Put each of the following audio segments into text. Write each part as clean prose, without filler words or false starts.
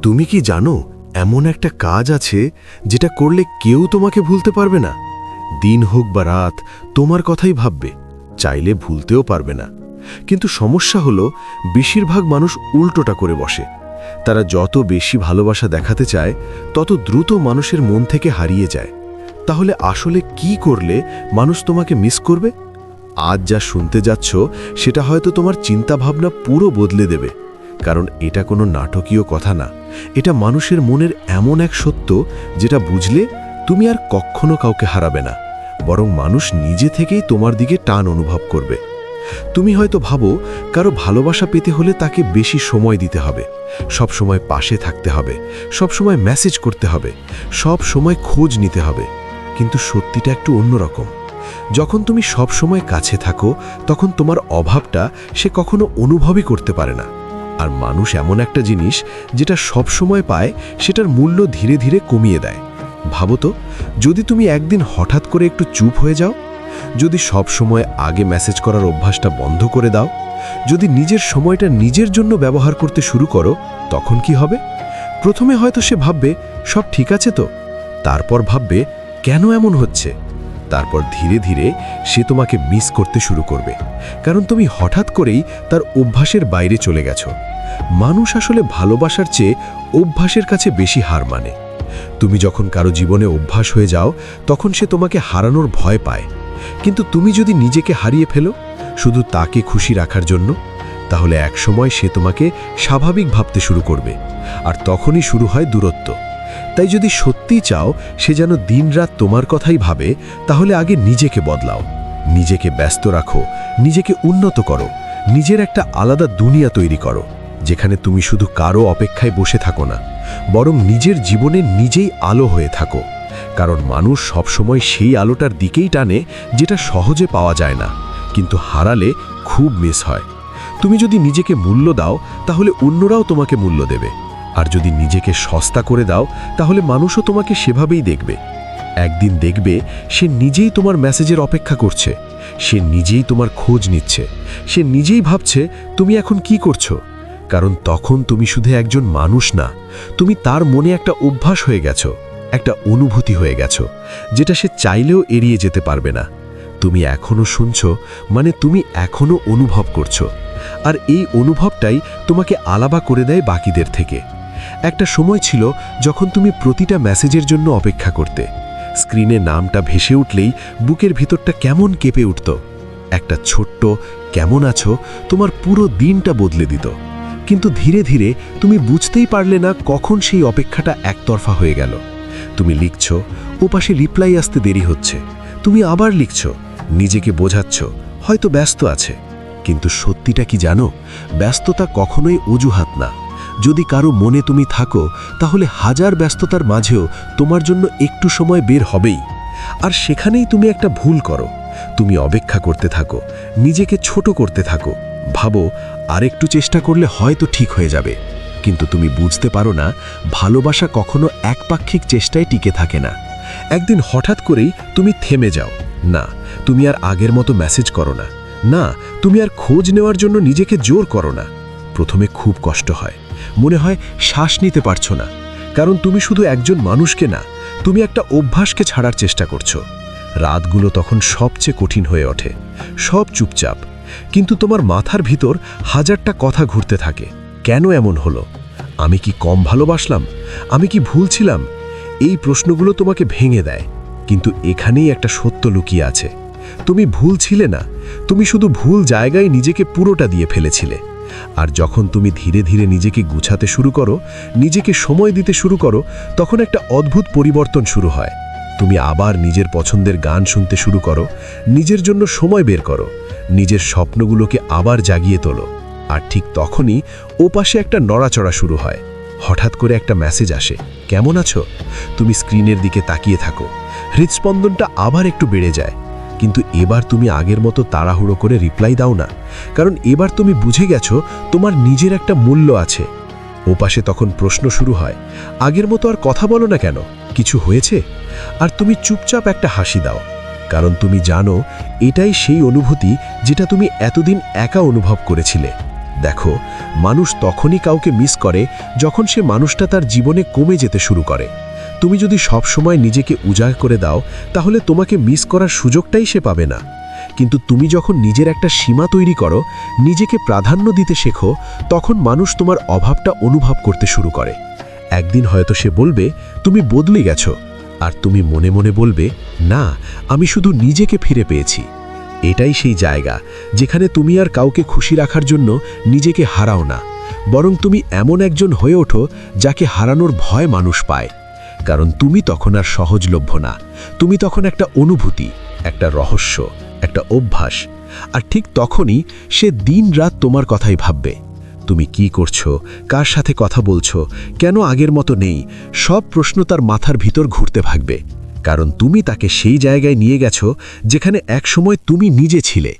তুমি কি জানো এমন একটা কাজ আছে যেটা করলে কেউ তোমাকে ভুলতে পারবে না? দিন হোক বা রাত তোমার কথাই ভাববে, চাইলে ভুলতেও পারবে না। কিন্তু সমস্যা হলো বেশিরভাগ মানুষ উল্টোটা করে বসে। তারা যত বেশি ভালোবাসা দেখাতে চায় তত দ্রুত মানুষের মন থেকে হারিয়ে যায়। তাহলে আসলে কি করলে মানুষ তোমাকে মিস করবে? আজ যা শুনতে যাচ্ছ সেটা হয়তো তোমার চিন্তাভাবনা পুরো বদলে দেবে। কারণ এটা কোনো নাটকীয় কথা না, এটা মানুষের মনের এমন এক সত্য যেটা বুঝলে তুমি আর কখনো কাউকে হারাবে না, বরং মানুষ নিজে থেকেই তোমার দিকে টান অনুভব করবে। তুমি হয়তো ভাবো কারো ভালোবাসা পেতে হলে তাকে বেশি সময় দিতে হবে, সব সময় পাশে থাকতে হবে, সব সময় মেসেজ করতে হবে, সব সময় খোঁজ নিতে হবে। কিন্তু সত্যিটা একটু অন্যরকম। যখন তুমি সব সময় কাছে থাকো তখন তোমার অভাবটা সে কখনো অনুভবই করতে পারে না। আর মানুষ এমন একটা জিনিস যেটা সব সময় পায় সেটার মূল্য ধীরে ধীরে কমিয়ে দেয়। ভাবো তো, যদি তুমি একদিন হঠাৎ করে একটু চুপ হয়ে যাও, যদি সব সময় আগে মেসেজ করার অভ্যাসটা বন্ধ করে দাও, যদি নিজের সময়টা নিজের জন্য ব্যবহার করতে শুরু করো, তখন কি হবে? প্রথমে হয়তো সে ভাববে সব ঠিক আছে তো, তারপর ভাববে কেন এমন হচ্ছে। তারপর ধীরে ধীরে সে তোমাকে মিস করতে শুরু করবে, কারণ তুমি হঠাৎ করেই তার অভ্যাসের বাইরে চলে গেছো। মানুষ আসলে ভালোবাসার চেয়ে অভ্যাসের কাছে বেশি হার মানে। তুমি যখন কারো জীবনে অভ্যাস হয়ে যাও তখন সে তোমাকে হারানোর ভয় পায়। কিন্তু তুমি যদি নিজেকে হারিয়ে ফেলো শুধু তাকে খুশি রাখার জন্য, তাহলে একসময় সে তোমাকে স্বাভাবিক ভাবতে শুরু করবে, আর তখনই শুরু হয় দূরত্ব। তাই যদি সত্যিই চাও সে যেন দিনরাত তোমার কথাই ভাবে, তাহলে আগে নিজেকে বদলাও, নিজেকে ব্যস্ত রাখো, নিজেকে উন্নত করো, নিজের একটা আলাদা দুনিয়া তৈরি করো, যেখানে তুমি শুধু কারো অপেক্ষায় বসে থাকো না, বরং নিজের জীবনে নিজেই আলো হয়ে থাকো। কারণ মানুষ সবসময় সেই আলোটার দিকেই টানে যেটা সহজে পাওয়া যায় না, কিন্তু হারালে খুব মিস হয়। তুমি যদি নিজেকে মূল্য দাও তাহলে অন্যরাও তোমাকে মূল্য দেবে, আর যদি নিজেকে সস্তা করে দাও তাহলে মানুষও তোমাকে সেভাবেই দেখবে। একদিন দেখবে সে নিজেই তোমার মেসেজের অপেক্ষা করছে, সে নিজেই তোমার খোঁজ নিচ্ছে, সে নিজেই ভাবছে তুমি এখন কি করছো। কারণ তখন তুমি শুধু একজন মানুষ না, তুমি তার মনে একটা অভ্যাস হয়ে গেছো, একটা অনুভূতি হয়ে গেছো, যেটা সে চাইলেও এড়িয়ে যেতে পারবে না। তুমি এখনো শুনছো মানে তুমি এখনো অনুভব করছো, আর এই অনুভবটাই তোমাকে আলাদা করে দেয় বাকিদের থেকে। একটা সময় ছিল যখন তুমি প্রতিটা মেসেজের জন্য অপেক্ষা করতে। স্ক্রিনে নামটা ভেসে উঠলেই বুকের ভিতরটা কেমন কেঁপে উঠত। একটা ছোট্ট কেমন আছো তোমার পুরো দিনটা বদলে দিত। কিন্তু ধীরে ধীরে তুমি বুঝতেই পারলে না কখন সেই অপেক্ষাটা একতরফা হয়ে গেল। তুমি লিখছো, ওপাশে রিপ্লাই আসতে দেরি হচ্ছে, তুমি আবার লিখছো, নিজেকে বোঝাচ্ছ হয়তো ব্যস্ত আছে। কিন্তু সত্যিটা কি জানো? ব্যস্ততা কখনোই অজুহাত না। যদি কারো মনে তুমি থাকো তাহলে হাজার ব্যস্ততার মাঝেও তোমার জন্য একটু সময় বের হবেই। আর সেখানেই তুমি একটা ভুল করো, তুমি অপেক্ষা করতে থাকো, নিজেকে ছোট করতে থাকো, ভাবো আরেকটু চেষ্টা করলে হয়তো ঠিক হয়ে যাবে। কিন্তু তুমি বুঝতে পারো না ভালোবাসা কখনো একপাক্ষিক চেষ্টায় টিকে থাকে না। একদিন হঠাৎ করেই তুমি থেমে যাও, না তুমি আর আগের মতো মেসেজ করো না, না তুমি আর খোঁজ নেওয়ার জন্য নিজেকে জোর করো না। প্রথমে খুব কষ্ট হয়, মনে হয় শ্বাস নিতে পারছো না, কারণ তুমি শুধু একজন মানুষকে না, তুমি একটা অভ্যাসকে ছাড়ার চেষ্টা করছো। রাতগুলো তখন সবচেয়ে কঠিন হয়ে ওঠে, সব চুপচাপ, কিন্তু তোমার মাথার ভিতর হাজারটা কথা ঘুরতে থাকে। কেন এমন হলো? আমি কি কম ভালোবাসলাম? আমি কি ভুল ছিলাম? এই প্রশ্নগুলো তোমাকে ভেঙে দেয়। কিন্তু এখানেই একটা সত্য লুকিয়ে আছে, তুমি ভুল ছিলে না, তুমি শুধু ভুল জায়গায় নিজেকে পুরোটা দিয়ে ফেলেছিলে। আর যখন তুমি ধীরে ধীরে নিজেকে গুছাতে শুরু করো, নিজেকে সময় দিতে শুরু করো, তখন একটা অদ্ভুত পরিবর্তন শুরু হয়। তুমি আবার নিজের পছন্দের গান শুনতে শুরু করো, নিজের জন্য সময় বের করো, নিজের স্বপ্নগুলোকে আবার জাগিয়ে তোলো। আর ঠিক তখনই ওপাশে একটা নড়াচড়া শুরু হয়। হঠাৎ করে একটা মেসেজ আসে, কেমন আছো? তুমি স্ক্রিনের দিকে তাকিয়ে থাকো, হৃদস্পন্দনটা আবার একটু বেড়ে যায়। কিন্তু এবার তুমি আগের মতো তাড়াহুড়ো করে রিপ্লাই দাও না, কারণ এবার তুমি বুঝে গেছো তোমার নিজের একটা মূল্য আছে। ওপাশে তখন প্রশ্ন শুরু হয়, আগের মতো আর কথা বলো না কেন, কিছু হয়েছে? আর তুমি চুপচাপ একটা হাসি দাও, কারণ তুমি জানো এটাই সেই অনুভূতি যেটা তুমি এতদিন একা অনুভব করেছিলে। দেখো, মানুষ তখনই কাউকে মিস করে যখন সে মানুষটা তার জীবনে কমে যেতে শুরু করে। তুমি যদি সব সময় নিজেকে উজাড় করে দাও, তাহলে তোমাকে মিস করার সুযোগটাই সে পাবে না। কিন্তু তুমি যখন নিজের একটা সীমা তৈরি করো, নিজেকে প্রাধান্য দিতে শেখো, তখন মানুষ তোমার অভাবটা অনুভব করতে শুরু করে। একদিন হয়তো সে বলবে, তুমি বদলে গেছো, আর তুমি মনে মনে বলবে, না, আমি শুধু নিজেকে ফিরে পেয়েছি। এটাই সেই জায়গা যেখানে তুমি আর কাউকে খুশি রাখার জন্য নিজেকে হারাও না, বরং তুমি এমন একজন হয়ে ওঠো যাকে হারানোর ভয় মানুষ পায়। কারণ তুমি তখন আর সহজলভ্য না, তুমি তখন একটা অনুভূতি, একটা রহস্য, একটা অভ্যাস। আর ঠিক তখনই সে দিন-রাত তোমার কথাই ভাববে। তুমি কি করছো, কার সাথে কথা বলছো, কেন আগের মতো নেই, সব প্রশ্ন তার মাথার ভিতর ঘুরতে থাকবে। কারণ তুমি তাকে সেই জায়গায় নিয়ে গেছো যেখানে একসময় তুমি নিজে ছিলে।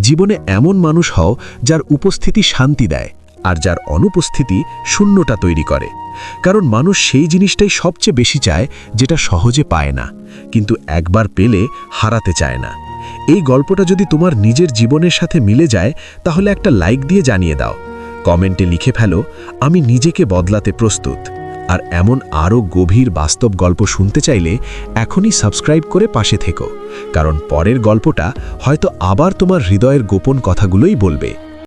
জীবনে এমন মানুষ হও যার উপস্থিতি শান্তি দেয়, আর যার অনুপস্থিতি শূন্যতা তৈরি করে। কারণ মানুষ সেই জিনিসটাই সবচেয়ে বেশি চায় যেটা সহজে পায় না, কিন্তু একবার পেলে হারাতে চায় না। এই গল্পটা যদি তোমার নিজের জীবনের সাথে মিলে যায়, তাহলে একটা লাইক দিয়ে জানিয়ে দাও। কমেন্টে লিখে ফেলো, আমি নিজেকে বদলাতে প্রস্তুত। আর এমন আরও গভীর বাস্তব গল্প শুনতে চাইলে এখনই সাবস্ক্রাইব করে পাশে থেকো, কারণ পরের গল্পটা হয়তো আবার তোমার হৃদয়ের গোপন কথাগুলোই বলবে।